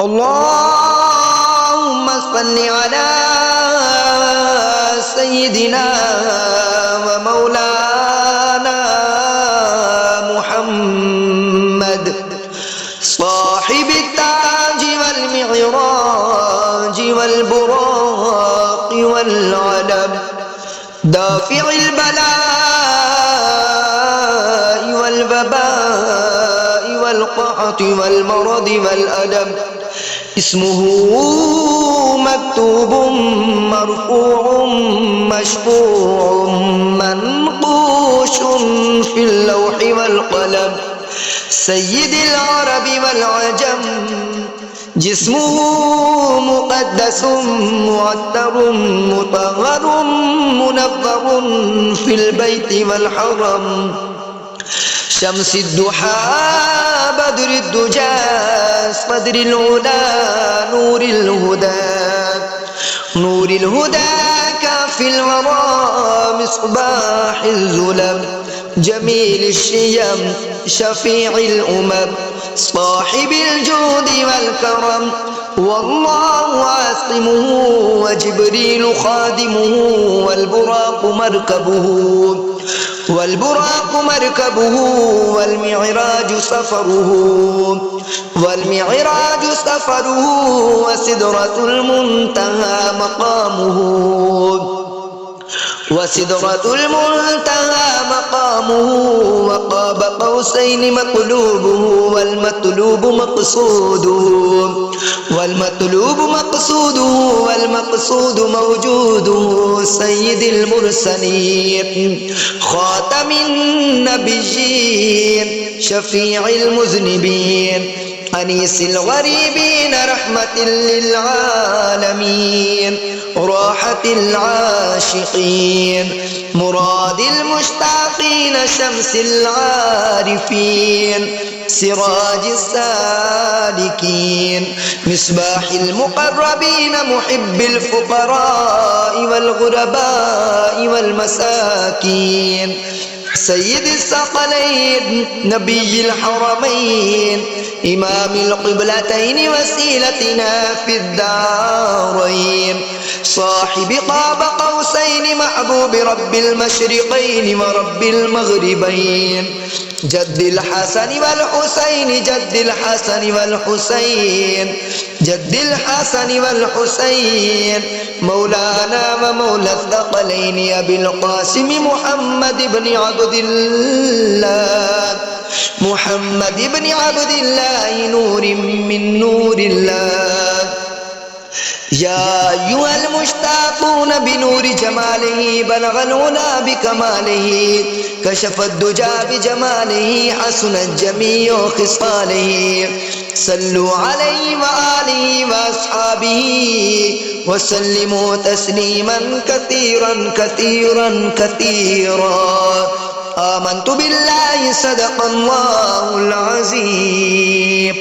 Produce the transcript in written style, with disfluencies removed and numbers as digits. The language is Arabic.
اللهم صل على سيدنا ومولانا محمد صاحب التاج والمعراج والبراق والعلم دافع البلاء والوباء والقحط والمرض والألم اسمه مكتوب مرفوع مشفوع منقوش في اللوح والقلم سيد العرب والعجم جسمه مقدس معطر مطهر منظر في البيت والحرم شمس الضحى بدر الدجى صدر العلا نور الهدى كافي الورى مصباح الظلم جميل الشيم شفيع الأمم صاحب الجود والكرم والله عاصمه وجبريل خادمه والبراق مركبه والمعراج سفره وسدرة المنتهى مقامه وقاب قوسين مطلوبه والمطلوب مقصوده موجوده سيد المرسلين خاتم النبيين شفيع المذنبين أنيس الغريبين رحمة للعالمين راحة العاشقين مراد المشتاقين شمس العارفين سراج السالكين مصباح المقربين محب الفقراء والغرباء والمساكين سيد الثقلين نبي الحرمين إمام القبلتين وسيلتنا في الدارين صاحب قاب قوسين محبوب رب المشرقين ورب المغربين جد الحسن والحسين مولانا ومولى الثقلين أبي القاسم محمد بن عبد الله نور من نور الله يا أيها المشتاقون بنور جماله بلغ العلا بكماله كشف الدجى بجماله حسنت جميع خصاله صلوا عليه وآله وأصحابه وسلموا تسليما كثيرا آمنت بالله صدق الله العظيم.